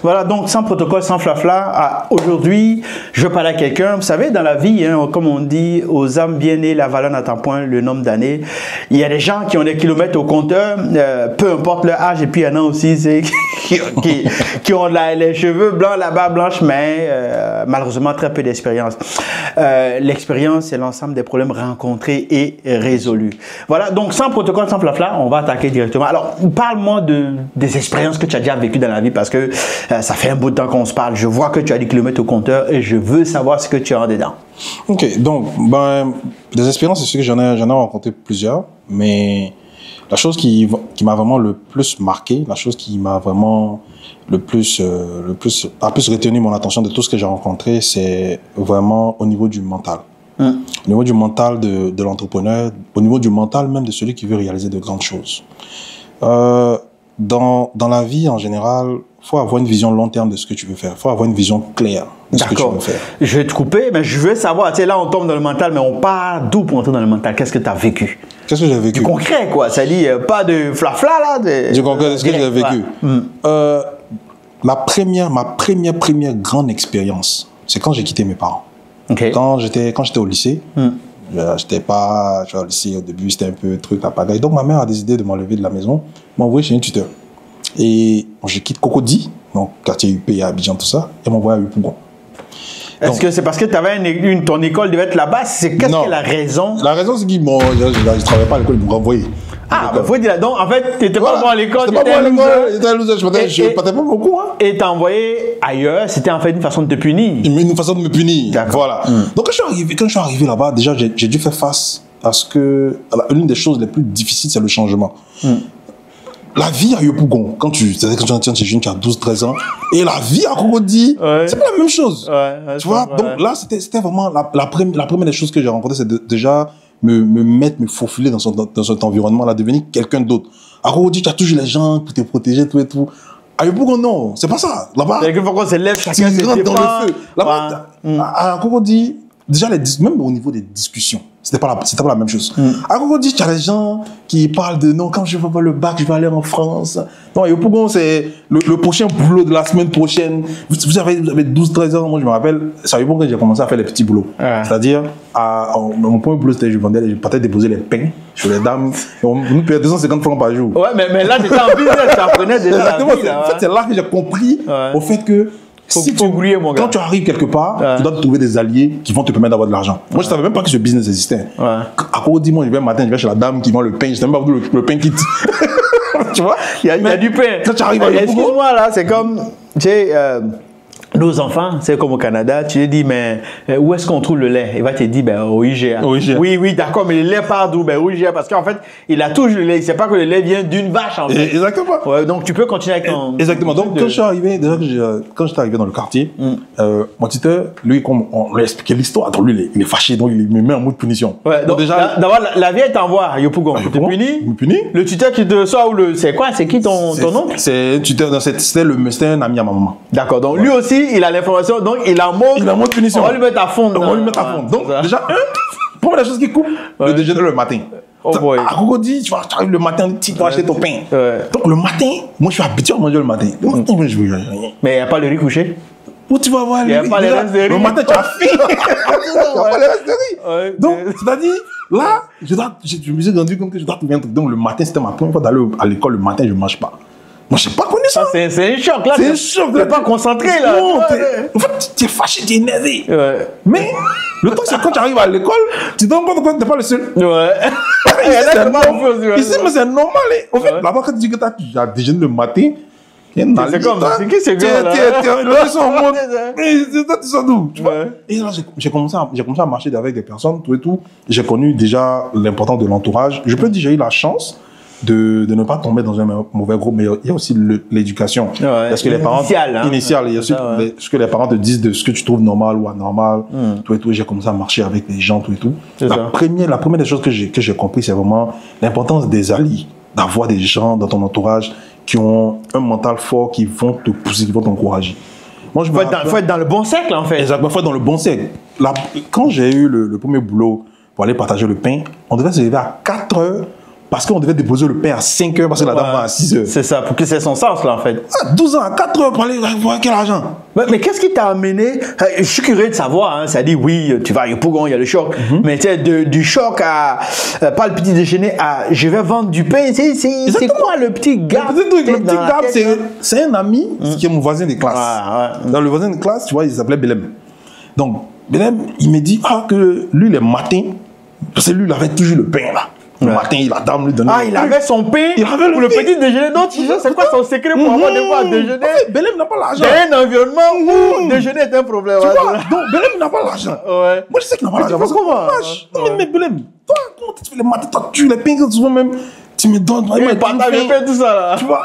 Voilà, donc sans protocole, sans flafla. Aujourd'hui, je parle à quelqu'un. Vous savez, dans la vie, hein, comme on dit, aux âmes bien nées, la valeur n'attend point le nombre d'années. Il y a des gens qui ont des kilomètres au compteur, peu importe leur âge. Et puis il y en a aussi qui ont les cheveux blancs, la barbe blanche, mais malheureusement très peu d'expérience. L'expérience, c'est l'ensemble des problèmes rencontrés et résolus. Voilà, donc sans protocole, sans flafla, on va attaquer directement. Alors, parle-moi des expériences que tu as déjà vécues dans la vie parce que ça fait un bout de temps qu'on se parle. Je vois que tu as des kilomètres au compteur et je veux savoir ce que tu as dedans. Ok, donc, des expériences, c'est sûr que j'en ai rencontré plusieurs, mais la chose qui m'a vraiment le plus marqué, la chose qui m'a vraiment a plus retenu mon attention de tout ce que j'ai rencontré, c'est vraiment au niveau du mental. Au niveau du mental de l'entrepreneur, au niveau du mental même de celui qui veut réaliser de grandes choses. Dans la vie, en général, il faut avoir une vision long terme de ce que tu veux faire. Il faut avoir une vision claire de ce que tu veux faire. Je vais te couper, mais je veux savoir, tu sais, là on tombe dans le mental, mais on part d'où pour entrer dans le mental? Qu'est-ce que tu as vécu? Qu'est-ce que j'ai vécu? Du concret, quoi. Ça dit, pas de flafla, là. Du concret, ce que j'ai vécu. Ma première grande expérience, c'est quand j'ai quitté mes parents. Okay. Quand j'étais au lycée, j'étais pas, tu vois, au lycée, au début, c'était un peu truc, la pagaille. Donc, ma mère a décidé de m'enlever de la maison, m'a envoyé chez un tuteur. Et je quitte Cocody, donc quartier UP à Abidjan, tout ça, et m'envoie à Yopougon. Est-ce que c'est parce que tu avais ton école devait être là-bas? Qu'est-ce que la raison? La raison, c'est qu'ils m'ont, je ne travaillais pas à l'école, ils m'ont renvoyé. Ah, bah faut dire, donc en fait, tu n'étais pas bon à l'école, tu étais à l'école, j'étais un loser, je partais pas beaucoup. Hein. Et t'as envoyé ailleurs, c'était en fait une façon de te punir. Une façon de me punir, voilà. Donc quand je suis arrivé là-bas, déjà j'ai dû faire face à l'une des choses les plus difficiles, c'est le changement. La vie à Yopougon, quand tu es jeune, tu as 12-13 ans, et la vie à Cocody, c'est pas la même chose. Tu vois, donc là, c'était vraiment la première des choses que j'ai rencontrées, c'est déjà me faufiler dans cet environnement-là, devenir quelqu'un d'autre. À Cocody, tu as toujours les gens pour te protéger, tout et tout. À Yopougon, non, c'est pas ça. Là-bas, quelquefois se lève, chacun se rentre défend. dans le feu. Là-bas, à Cocody, déjà, même au niveau des discussions, c'était pas la même chose. À Cocody, tu as les gens qui parlent de non, quand je vais avoir le bac, je vais aller en France. Non, au Pougon, c'est le prochain boulot de la semaine prochaine. Vous avez 12-13 ans, moi je me rappelle, c'est à Pougon que j'ai commencé à faire les petits boulots. C'est-à-dire, mon premier boulot, c'était je partais déposer les pains sur les dames. On nous payait 250 francs par jour. Ouais, mais là, tu étais en business, tu apprenais déjà. Exactement, en fait, c'est là que j'ai compris au fait que quand tu arrives quelque part, tu dois trouver des alliés qui vont te permettre d'avoir de l'argent. Moi, je savais même pas que ce business existait. À Cocody, moi, je vais le matin, je vais chez la dame qui vend le pain. Je sais même pas où le pain quitte. Tu vois, il y a du pain. Quand tu arrives à excuse-moi, là, c'est comme, tu sais, nos enfants, c'est comme au Canada, tu lui dis, mais où est-ce qu'on trouve le lait? Il va te dire, au IGA. Oui, d'accord, mais le lait part d'où? Au IGA, parce qu'en fait, il a toujours le lait. Il ne sait pas que le lait vient d'une vache, en fait. Exactement. Ouais, donc, tu peux continuer avec ton... Exactement. Donc, quand je suis arrivé, quand j'étais arrivé dans le quartier, mon tuteur, lui, comme on lui a expliqué l'histoire, lui, il est fâché, donc il me met en mode punition. Ouais, donc déjà, d'abord, la vieille t'envoie à Yopougon. Tu te punis? Me punit. Le tuteur qui te sort, c'est quoi? C'est qui ton oncle? C'est un tuteur, c'était un ami à ma maman. D'accord. Donc, lui aussi, il a l'information, donc il a mode punition. On va lui mettre à fond. Donc, déjà, première la chose qui coupe, le déjeuner le matin. À Cocody, tu arrives le matin, tu vas acheter ton pain. Donc, le matin, moi, je suis habitué à manger le matin. Le matin, je veux rien. Mais il n'y a pas le riz couché? Où tu vas voir il n'y a pas les restes de riz. Le matin, tu as faim. Il n'y a pas les restes de riz. Donc, c'est-à-dire, là, je me suis rendu compte que je dois trouver un truc. Donc, le matin, c'était ma première fois d'aller à l'école. Le matin, je ne mange pas. Moi, je n'ai pas connu ça. C'est un choc, là. C'est un choc. Tu n'es pas concentré, là. Non, en fait, tu es fâché, tu es énervé. Mais, le truc, c'est quand tu arrives à l'école, tu te rends compte que tu n'es pas le seul. Ici, mais c'est normal. En fait, là-bas, quand tu dis que tu as déjeuné le matin, c'est comme, c'est qui ce gars-là? Ils sont en mode, tu sors d'où? Et là, j'ai commencé à marcher avec des personnes, tout et tout. J'ai connu déjà l'importance de l'entourage. Je peux dire, j'ai eu la chance de ne pas tomber dans un mauvais groupe, mais il y a aussi l'éducation. Parce que les parents, initial, il y a ce que les parents te disent de ce que tu trouves normal ou anormal, tout et tout. J'ai commencé à marcher avec les gens, tout et tout. La première des choses que j'ai compris, c'est vraiment l'importance des alliés, d'avoir des gens dans ton entourage qui ont un mental fort, qui vont te pousser, qui vont t'encourager. Moi, faut être dans le bon cercle, en fait. Exactement, il faut être dans le bon cercle. Quand j'ai eu le premier boulot pour aller partager le pain, on devait se lever à 4 heures parce qu'on devait déposer le pain à 5 heures parce que la dame va à 6 heures. C'est ça, pour que c'est son sens, là, en fait. À 12 ans, à 4 heures, pour aller voir quel argent? Mais qu'est-ce qui t'a amené? Je suis curieux de savoir, hein, ça dit oui, tu vas à Yopougon, il y a le choc. Mais tu sais, du choc à, pas le petit déjeuner, à je vais vendre du pain, c'est quoi le petit gap? Le petit gap, c'est un ami qui est mon voisin de classe. Dans le voisin de classe, tu vois, il s'appelait Belem. Donc, Belem, il me dit que lui, les matins, parce que lui, il avait toujours le pain là. Le matin, la dame lui donnait. Ah, il avait son pain pour le petit déjeuner. Donc, tu sais, c'est quoi son secret pour avoir des fois à déjeuner? Belem n'a pas l'argent. Dans un environnement où déjeuner est un problème. Tu vois, donc Belem n'a pas l'argent. Ouais. Moi, je sais qu'il n'a pas l'argent. Comment? Non, mais Belem, toi, comment tu fais les matins, toi, tu les pains que tu vois même, tu me donnes. Il partage le pain, tout ça là. Tu vois?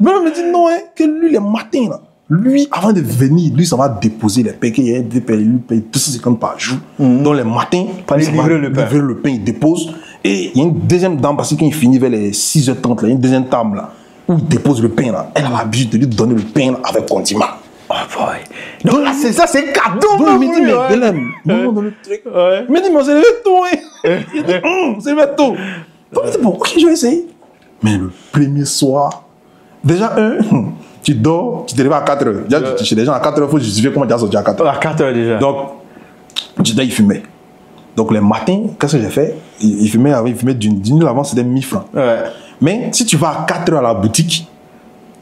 Belem me dit non, que lui, les matins là. Lui, avant de venir, lui, ça va déposer les pains. Il paye 250 par jour. Donc, les matins, il va livrer le pain, il dépose. Et il y a une deuxième dame, parce que quand il finit vers les 6h30, là, il y a une deuxième dame là, où il dépose le pain là. Elle a l'habitude de lui donner le pain là, avec condiment. Oh boy. Donc là, c'est ça, c'est cadeau. Donc, il me dit, mais Belem, maman dans le truc. Il me dit, mais on s'est levé tôt, hein. Il dit, on s'est levé tôt. Donc, il dit, bon, ok, je vais essayer. Mais le premier soir, déjà, tu dors, tu te lèves à 4 heures. Déjà, chez les gens, à 4 heures, il faut justifier comment tu as sorti à 4 heures. À 4 heures déjà. Donc, il fumait. Donc, les matins, qu'est-ce que j'ai fait? Il fumait d'une île avant, c'était 1000 francs. Ouais. Mais si tu vas à 4 heures à la boutique,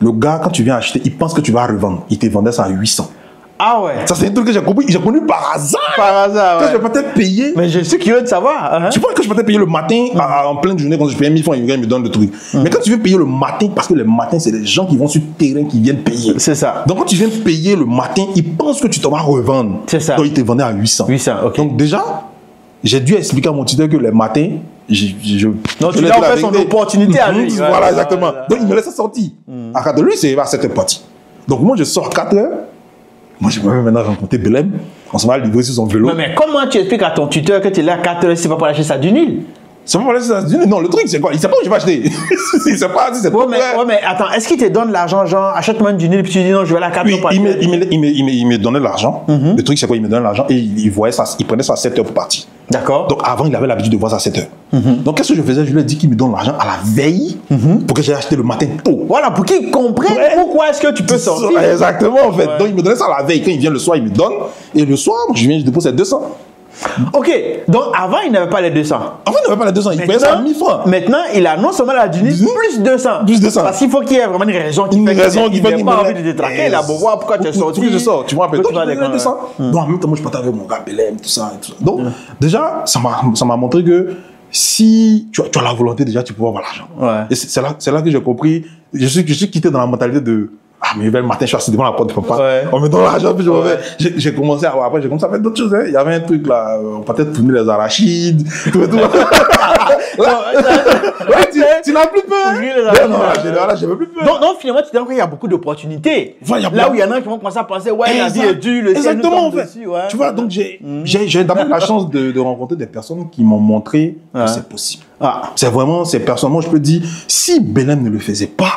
le gars, quand tu viens acheter, il pense que tu vas revendre. Il te vendait ça à 800. Ah ouais. Ça, c'est un truc que j'ai compris. J'ai connu par hasard. Par hasard, ouais. Quand je vais peut-être payer. Mais je suis curieux de savoir. Tu vois que je vais peut-être payer le matin, en pleine journée, quand je paye 1000 francs, il me donne le truc. Mais quand tu veux payer le matin, parce que le matin, c'est les gens qui vont sur le terrain qui viennent payer. C'est ça. Donc, quand tu viens payer le matin, ils pensent que tu te vas revendre. C'est ça. Donc, ils te vendaient à 800. 800, ok. Donc, déjà, j'ai dû expliquer à mon tuteur que les matins, donc, tu lui as fait son opportunité à lui. Voilà, exactement. Donc, il me laisse sortir. À 4 heures, lui, c'est à 7 heures parti. Donc, moi, je sors à 4 heures. Moi, je vais maintenant rencontrer Belem. On se va livrer sur son vélo. Mais comment tu expliques à ton tuteur que tu es là à 4 heures, c'est pas pour acheter ça du Nil? C'est pas pour acheter ça du Nil. Non, le truc, c'est quoi? Il sait pas où je vais acheter. Il sait pas si c'est pas. Mais attends, est-ce qu'il te donne l'argent, genre, achète-moi du Nil, puis tu dis non, je vais à la 4 heures. Il me donnait l'argent. Le truc, c'est quoi? Il me donnait l'argent et il voyait ça. Il prenait ça à 7 heures pour partir. D'accord. Donc, avant, il avait l'habitude de voir ça à 7 heures. Donc, qu'est-ce que je faisais? Je lui ai dit qu'il me donne l'argent à la veille pour que j'aille acheter le matin tôt. Voilà, pour qu'il comprenne pourquoi est-ce que tu peux sortir. Exactement, en fait. Donc, il me donnait ça à la veille. Quand il vient le soir, il me donne. Et le soir, je viens, je dépose 200. Ok, donc avant, il n'avait pas les 200. Avant, il n'avait pas les 200. Il payait ça à 1000 francs. Maintenant, il annonce seulement la Dunis plus 200. Plus 200. Parce qu'il faut qu'il y ait vraiment une raison qui fait qu'il n'a pas envie de te traquer. Il a beau voir pourquoi tu es sorti. Pourquoi je sors? Tu vois un peu. Donc, il les 200. Donc, en même temps, moi, je partais avec mon gars Belem, tout ça. Donc, déjà, ça m'a montré que si tu as la volonté, déjà, tu peux avoir l'argent. Ouais. Et c'est là que j'ai compris. Je suis quitté dans la mentalité de ah, mais le matin, je suis assis devant la porte de papa. Ouais. On me donne l'argent, puis je me vais. J'ai commencé à faire d'autres choses. Hein. Il y avait un truc là, on partait de tourner les arachides, tout. Tu n'as plus peur. Non, là, j'ai plus peur. Donc, finalement, tu te rends compte qu'il y a beaucoup d'opportunités. Là où il y en a qui vont commencer à penser, ouais, la vie est dure, le ciel nous tombe dessus. Ouais. Tu vois, donc j'ai d'abord la chance de rencontrer des personnes qui m'ont montré que c'est possible. C'est vraiment ces personnes. Moi, je peux dire, si Belem ne le faisait pas,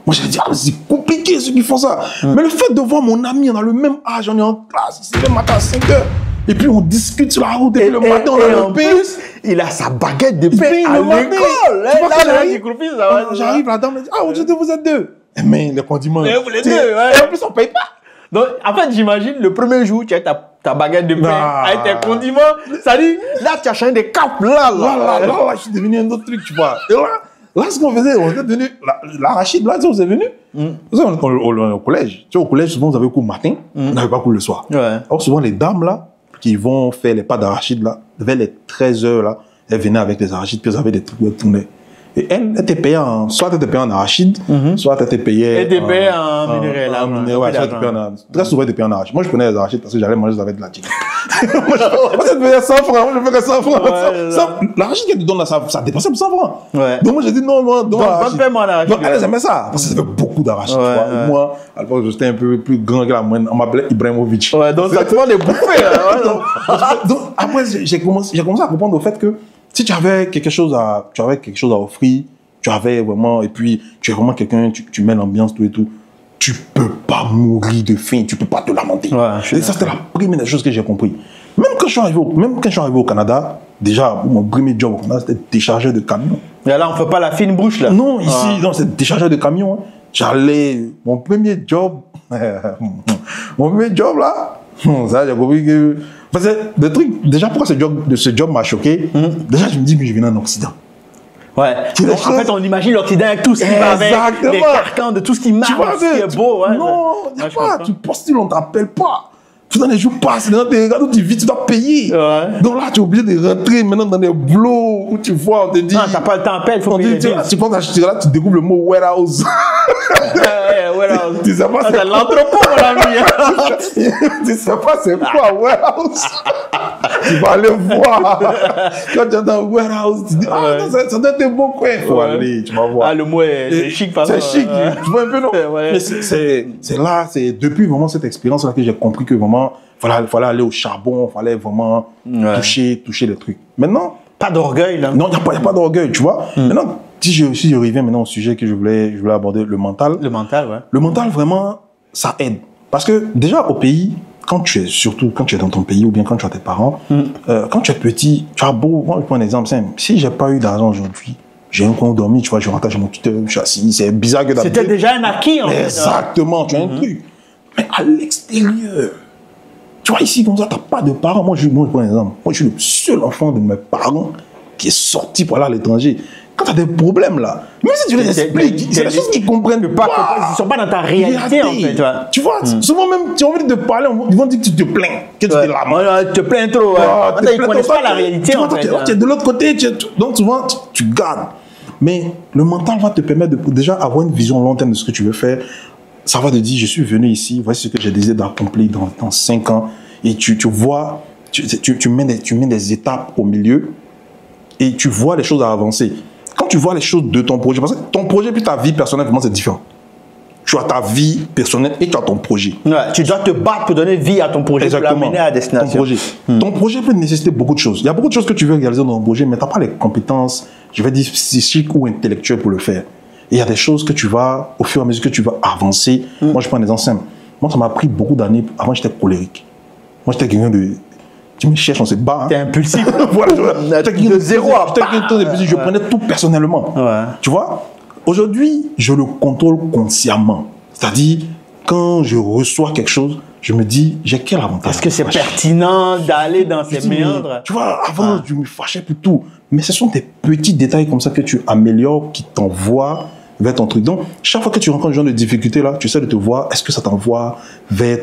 moi, je vais dire, c'est compliqué ceux qui font ça. Mais le fait de voir mon ami, on a le même âge, on est en classe, c'est le matin à 5 heures. Et puis on discute sur la route, et puis le matin, on a le pain. Il a sa baguette de pain à l'école. J'arrive, la dame me dit, ah, aujourd'hui, vous êtes deux. Mais les condiments. Et en plus, on paye pas. Donc, en fait, j'imagine, le premier jour, tu as ta baguette de pain avec tes condiments. Ça dit, là, tu as changé des capes, là, je suis devenu un autre truc, tu vois. Et là, ce qu'on faisait, on était devenu, l'arachide, là, vous êtes venu. Vous savez, on est au collège. Tu vois, au collège, souvent, vous avez cours le matin, on n'avait pas cours le soir. Or, souvent, les dames, là, qui vont faire les pas d'arachide, là, vers les 13 heures, là, elles venaient avec des arachides, puis elles avaient des trucs où elles tournaient. Et elle était payée soit elle était payée en arachide, soit elle était payée. Elle était payée en minerai, là. Ouais, soit elle était payée en très souvent, elle était payée en arachide. Moi, je prenais les arachides parce que j'allais manger avec de la chicken. Moi, je payais 100 francs. Moi, je payais 100 francs. L'arachide qu'elle te donne là, ça dépassait pour 100 francs. Donc, moi, j'ai dit non, non, donc, paiement l'arachide. Donc, elle aimait ça. Parce que ça fait beaucoup d'arachide, tu vois. Et moi, à l'époque, j'étais un peu plus grand que la moyenne. On m'appelait Ibrahimovic. Ouais, donc ça te demande des bouffées, là. Donc, après, j'ai commencé à comprendre au fait que si tu avais quelque chose à offrir, tu avais vraiment, et puis tu es vraiment quelqu'un, tu mets l'ambiance, tout et tout, tu peux pas mourir de faim, tu peux pas te lamenter. Et ça, c'était la première chose que j'ai compris. Même quand je suis arrivé au Canada, déjà, mon premier job, c'était déchargeur de camion. Et là, on ne fait pas la fine bouche, là. Non, ici, non, c'est déchargeur de camion. Hein. J'allais, mon premier job, là, ça, j'ai compris que. Parce que le truc, déjà, pourquoi ce job m'a choqué? Déjà, je me dis, mais je viens en Occident. Ouais. Donc, en fait, on imagine l'Occident avec tout ce qui va avec, les carcans de tout ce qui marche, tout ce qui est beau. Ouais, non, il n'y a pas. Tu postules, on ne t'appelle pas. Tu dans les jours passent, dans tes regards où tu vis, tu dois payer. Ouais. Donc là, tu es obligé de rentrer maintenant dans des boulots où tu vois, on te dit. Non, tu n'as pas le temps à payer, il faut payer. Tu penses acheter là, tu découvres le mot warehouse. Warehouse. Tu sais pas, c'est l'entrepôt, mon ami. Tu sais pas, c'est quoi warehouse? Tu vas aller voir. Quand tu es dans warehouse, tu dis, ah non, ça doit être bon, quoi. Il faut aller, tu vas voir. Ah, le mot est chic, par exemple. C'est chic, tu vois un peu, non? Mais c'est là, c'est depuis vraiment cette expérience-là que j'ai compris que vraiment, il fallait aller au charbon, il fallait vraiment toucher les trucs. Maintenant. Pas d'orgueil, là. Non, il n'y a pas d'orgueil, tu vois. Maintenant, si je reviens maintenant au sujet que je voulais aborder, le mental. Le mental, ouais. Le mental, vraiment, ça aide. Parce que déjà, au pays, surtout quand tu es dans ton pays ou bien quand tu as tes parents, quand tu es petit, tu as beau, moi je prends un exemple simple. Si j'ai pas eu d'argent aujourd'hui, j'ai un coin où dormir, tu vois, je rentre chez mon tuteur, je suis assis, c'est bizarre que d'habitude. C'était déjà un acquis, en fait. Exactement, tu as un truc. Mais à l'extérieur, tu vois, ici, comme ça, tu n'as pas de parents. Moi, je prends un exemple. Moi, je suis le seul enfant de mes parents qui est sorti pour aller à l'étranger. Quand tu as des problèmes, là, même si tu les expliques, c'est des choses qu'ils ne comprennent pas. Ils ne sont pas dans ta réalité, en fait. Tu vois, souvent même, tu as envie de te parler, ils vont dire que tu te plains, que tu te lamentes. Tu te plains trop. Ils ne connaissent pas la réalité, en fait. Tu es de l'autre côté, donc souvent, tu gardes. Mais le mental va te permettre de déjà avoir une vision long terme de ce que tu veux faire. Ça va te dire, je suis venu ici, voici ce que j'ai décidé d'accomplir dans 5 ans. Et tu vois, tu mets des étapes au milieu et tu vois les choses à avancer. Quand tu vois les choses de ton projet, parce que ton projet puis ta vie personnelle, vraiment, c'est différent. Tu as ta vie personnelle et tu as ton projet. Ouais, tu dois te battre pour donner vie à ton projet, pour l'amener à destination. Ton projet peut nécessiter beaucoup de choses. Il y a beaucoup de choses que tu veux réaliser dans ton projet, mais tu n'as pas les compétences, je vais dire, psychiques ou intellectuelles pour le faire. Et il y a des choses que tu vas, au fur et à mesure que tu vas avancer. Moi, je prends des exemples simples. Moi, ça m'a pris beaucoup d'années. Avant, j'étais colérique. Moi, j'étais quelqu'un de... Tu me cherches, on se bat. Hein. T'es impulsif. Voilà, j'étais quelqu'un de zéro à je prenais tout personnellement. Ouais. Tu vois, aujourd'hui, je le contrôle consciemment. C'est-à-dire, quand je reçois quelque chose, je me dis, j'ai quel avantage? Est-ce que c'est pertinent d'aller dans ces méandres? Tu vois, avant, je me fâchais pour tout. Mais ce sont des petits détails comme ça que tu améliores, qui t'envoient vers ton truc. Donc, chaque fois que tu rencontres un genre de difficulté, là, tu essaies de te voir, est-ce que ça t'envoie vers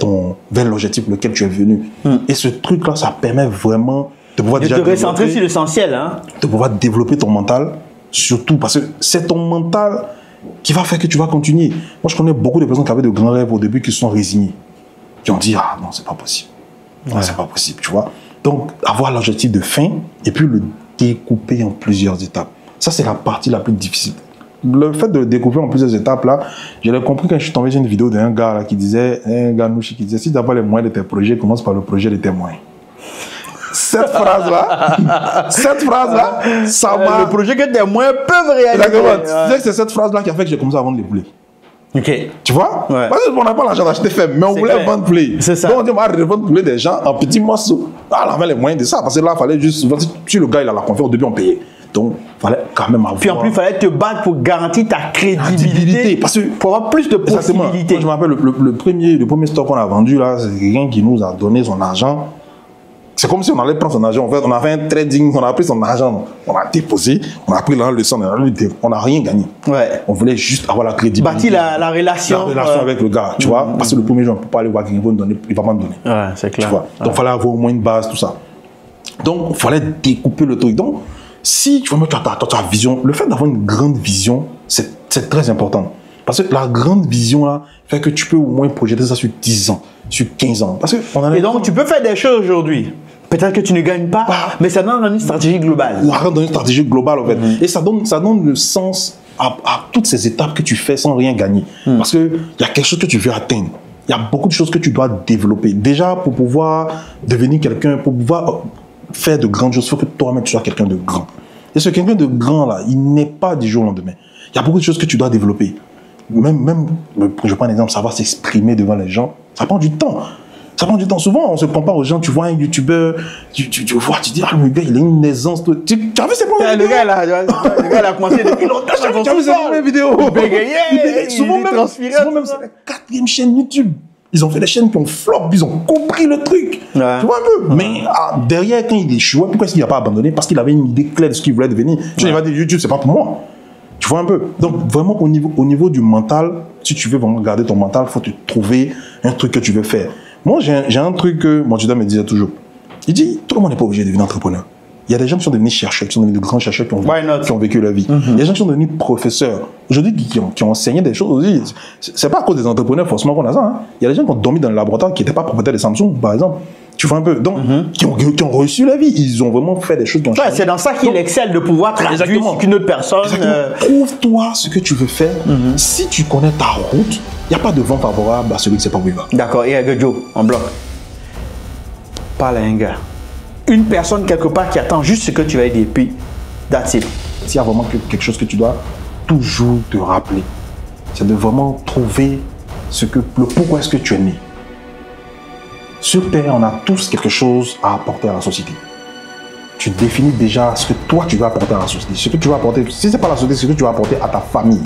l'objectif pour lequel tu es venu. Et ce truc-là, ça permet vraiment de pouvoir déjà te recentrer sur l'essentiel. Hein? De pouvoir développer ton mental, surtout parce que c'est ton mental qui va faire que tu vas continuer. Moi, je connais beaucoup de personnes qui avaient de grands rêves au début qui se sont résignées. Qui ont dit, ah non, c'est pas possible. Non, c'est pas possible, tu vois. Donc, avoir l'objectif de fin et puis le découper en plusieurs étapes. Ça, c'est la partie la plus difficile. Le fait de le découper en plusieurs étapes, là, je l'ai compris quand je suis tombé sur une vidéo d'un gars là, qui disait, Nouchi, qui disait, si tu n'as pas les moyens de tes projets, commence par le projet de tes moyens. Cette phrase-là, ça m'a... Le projet que tes moyens peuvent réaliser. C'est cette phrase-là qui a fait que j'ai commencé à vendre les poulets. Ok. Tu vois? Parce qu'on n'a pas l'argent d'acheter faible, mais on voulait vendre poulet. C'est ça. Donc on dit, on va revendre poulet des gens en petits morceaux. Ah, on avait les moyens de ça, parce que là, il fallait juste... Si le gars, il a la confiance, au début, on payait. Donc, il fallait quand même avoir... Puis en plus, il fallait te battre pour garantir ta crédibilité, parce que, pour avoir plus de possibilités. Moi, je me rappelle, le premier stock qu'on a vendu, là, c'est quelqu'un qui nous a donné son argent. C'est comme si on allait prendre son argent. En fait, on a fait un trading, on a pris son argent, on a déposé, on a pris la leçon, on n'a rien gagné. Ouais. On voulait juste avoir la crédibilité. Bâtir la relation. La relation avec le gars, tu vois. Parce que le premier jour, on ne peut pas aller voir quelqu'un, il va pas me donner. Ouais, c'est clair. Tu vois. Donc, il fallait avoir au moins une base, tout ça. Donc, il fallait découper le truc. Donc, si tu vois, tu as ta vision, le fait d'avoir une grande vision, c'est très important. Parce que la grande vision, là, fait que tu peux au moins projeter ça sur 10 ans, sur 15 ans. Parce que et donc, tu peux faire des choses aujourd'hui. Peut-être que tu ne gagnes pas, mais ça donne une stratégie globale. Ça donne une stratégie globale, en fait. Et ça donne le sens à toutes ces étapes que tu fais sans rien gagner. Parce qu'il y a quelque chose que tu veux atteindre. Il y a beaucoup de choses que tu dois développer. Déjà, pour pouvoir devenir quelqu'un, pour pouvoir faire de grandes choses, il faut que toi-même tu sois quelqu'un de grand. Et ce quelqu'un de grand, là, il n'est pas du jour au lendemain. Il y a beaucoup de choses que tu dois développer. Même je prends un exemple, savoir s'exprimer devant les gens, ça prend du temps. Ça prend du temps. Souvent, on se compare aux gens. Tu vois un youtubeur, tu vois, tu dis, ah, le gars, il a une aisance. Tu as vu ses premières vidéos? Le gars, il a commencé depuis longtemps. Tu as vu ses premières vidéos? Il bégayait. Souvent même, c'est la 4e chaîne YouTube. Ils ont fait des chaînes qui ont flop, ils ont compris le truc. Ouais. Tu vois un peu? Mais derrière, quand il échouait, pourquoi est-ce qu'il n'a pas abandonné? Parce qu'il avait une idée claire de ce qu'il voulait devenir. Tu sais, il va dire, YouTube, c'est pas pour moi. Tu vois un peu? Donc, vraiment, au niveau du mental, si tu veux vraiment garder ton mental, il faut te trouver un truc que tu veux faire. Moi, j'ai un truc que mon tuteur me disait toujours. Il dit, tout le monde n'est pas obligé de devenir entrepreneur. Il y a des gens qui sont devenus chercheurs, qui sont devenus de grands chercheurs qui ont vécu leur vie. Il y a des gens qui sont devenus professeurs. Aujourd'hui, qui ont enseigné des choses aussi. C'est pas à cause des entrepreneurs forcément qu'on a ça. Hein. Il y a des gens qui ont dormi dans le laboratoire qui n'étaient pas propriétaires de Samsung, par exemple. Tu vois un peu. Donc, qui ont reçu la vie. Ils ont vraiment fait des choses qui ont changé. C'est dans ça qu'il excelle de pouvoir traduire qu'une autre personne. Trouve-toi ce que tu veux faire. Si tu connais ta route, il n'y a pas de vent favorable à celui qui ne sait pas où il va. D'accord. Et Joe, en bloc. Parle à un gars. Une personne quelque part qui attend juste ce que tu vas dire, puis that's it. S'il y a vraiment quelque chose que tu dois toujours te rappeler, c'est de vraiment trouver le pourquoi est-ce que tu es né. Sur Terre, on a tous quelque chose à apporter à la société. Tu définis déjà ce que toi tu veux apporter à la société. Ce que tu vas apporter, si ce n'est pas la société, ce que tu vas apporter à ta famille.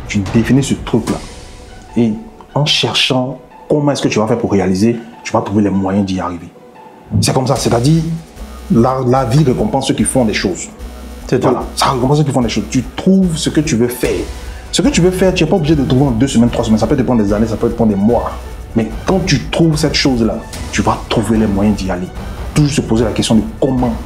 Tu définis ce truc-là. Et en cherchant comment est-ce que tu vas faire pour réaliser, tu vas trouver les moyens d'y arriver. C'est comme ça, c'est-à-dire la vie récompense ceux qui font des choses. C'est voilà, ça récompense ceux qui font des choses. Tu trouves ce que tu veux faire. Ce que tu veux faire, tu n'es pas obligé de trouver en 2 semaines, 3 semaines. Ça peut te prendre des années, ça peut te prendre des mois. Mais quand tu trouves cette chose-là, tu vas trouver les moyens d'y aller. Toujours se poser la question de comment.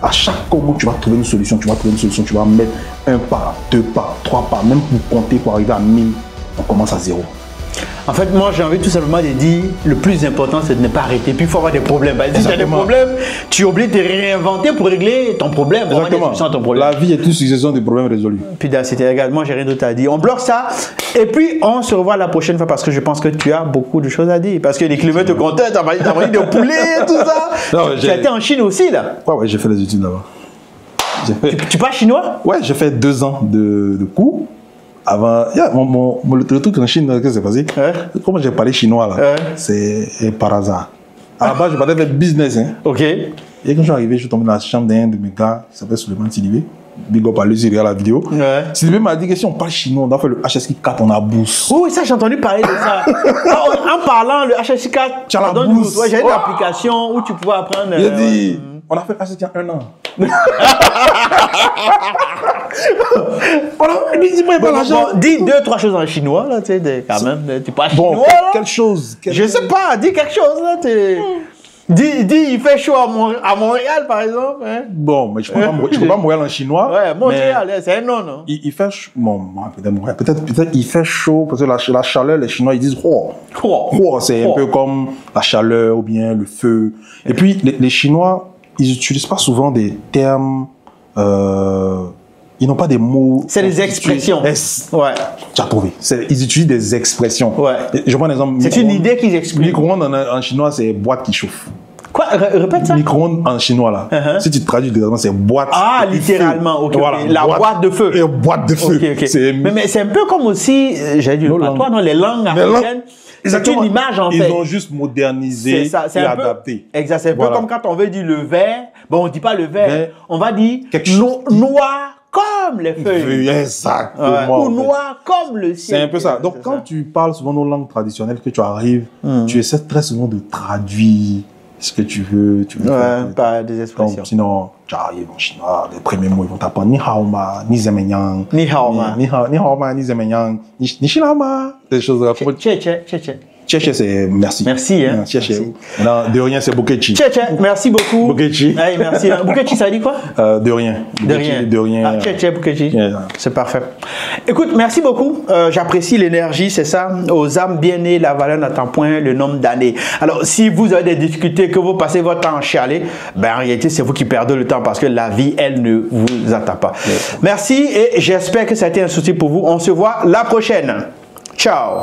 À chaque comment, tu vas trouver une solution. Tu vas mettre 1 pas, 2 pas, 3 pas. Même pour compter, pour arriver à 1000, on commence à 0. En fait, moi, j'ai envie tout simplement de dire, le plus important, c'est de ne pas arrêter. Puis, il faut avoir des problèmes. Si tu as des problèmes, tu es obligé de te réinventer pour régler ton problème. Exactement. Ton problème. La vie est une succession de problèmes résolus. Puis, c'était égal. Moi, j'ai rien d'autre à dire. On bloque ça. Et puis, on se revoit la prochaine fois parce que je pense que tu as beaucoup de choses à dire. Parce que les kilomètres te comptent, tu as parlé de poulet, tout ça. Non, tu as été en Chine aussi, là. Ouais, j'ai fait les études là-bas. Tu parles chinois? Ouais, j'ai fait 2 ans de cours. Avant, le truc en Chine, qu'est-ce qui s'est passé? Comment j'ai parlé chinois là? C'est par hasard. À la base, je parlais de business. Hein. Ok. Et quand je suis arrivé, je suis tombé dans la chambre d'un de mes gars qui s'appelle Suleiman Sidibé. Big up à lui, il regarde la vidéo. Sidibé m'a dit que si on parle chinois, on doit faire le HSK 4 en abousse. Oui, ça, j'ai entendu parler de ça. En parlant, le HSK 4, tu as la bousse. Ouais, j'ai une application où tu pouvais apprendre. Il a dit, on a fait HSK il y a 1 an. Dis 2-3 choses en chinois, là, tu sais, quand même. Tu parles chinois, là. Quelle chose? Je sais pas, dis quelque chose, là. Dis, il fait chaud à Montréal, par exemple. Hein? Bon, mais je ne peux pas Montréal en chinois. Ouais, Montréal, c'est un nom, non? Il fait chaud. Bon, peut-être il fait chaud parce que la chaleur, les Chinois, ils disent Huo, c'est un peu comme la chaleur ou bien le feu. Et puis, les Chinois, ils n'utilisent pas souvent des termes. Ils n'ont pas des mots. C'est des expressions. Ouais. Tu as trouvé. Ils utilisent des expressions. Ouais. Je prends un exemple. C'est une idée qu'ils expriment. Micro-ondes en chinois, c'est boîte qui chauffe. Quoi? Répète ça. Micro-ondes en chinois, là. Si tu traduis littéralement, c'est boîte. Ah, littéralement. Ok. Voilà, la boîte de feu. Boîte de feu. Okay. Mais c'est un peu comme aussi, j'ai dit, les langues africaines. C'est une image, en fait. Ils ont juste modernisé et adapté. Exact. C'est un peu comme quand on veut dire le vert. Bon, on ne dit pas le vert. On va dire noir comme les feuilles. Exactement. Ou noir comme le ciel. C'est un peu ça. Donc, quand tu parles souvent nos langues traditionnelles, que tu arrives, tu essaies très souvent de traduire ce que tu veux. Pas des expressions. Donc, sinon, tu arrives en chinois, les premiers mots, ils vont t'apprendre ni hao ma, ni zemenyang. Ni hao ma. Ni hao ma, ni zemenyang. Ni shilama. Des choses là. Tché, c'est merci. Merci, hein. Tché. Non, de rien, c'est Bokechi. Tché, merci beaucoup. Bokechi. Hey, merci. Bokechi, ça dit quoi? De rien. De rien. Ah, Tché, Bokechi. C'est parfait. Écoute, merci beaucoup. J'apprécie l'énergie, c'est ça. Aux âmes bien nées, la valeur n'attend point le nombre d'années. Alors, si vous avez des difficultés, que vous passez votre temps à chialer, en réalité, c'est vous qui perdez le temps parce que la vie, elle ne vous attend pas. Merci et j'espère que ça a été un souci pour vous. On se voit la prochaine. Ciao.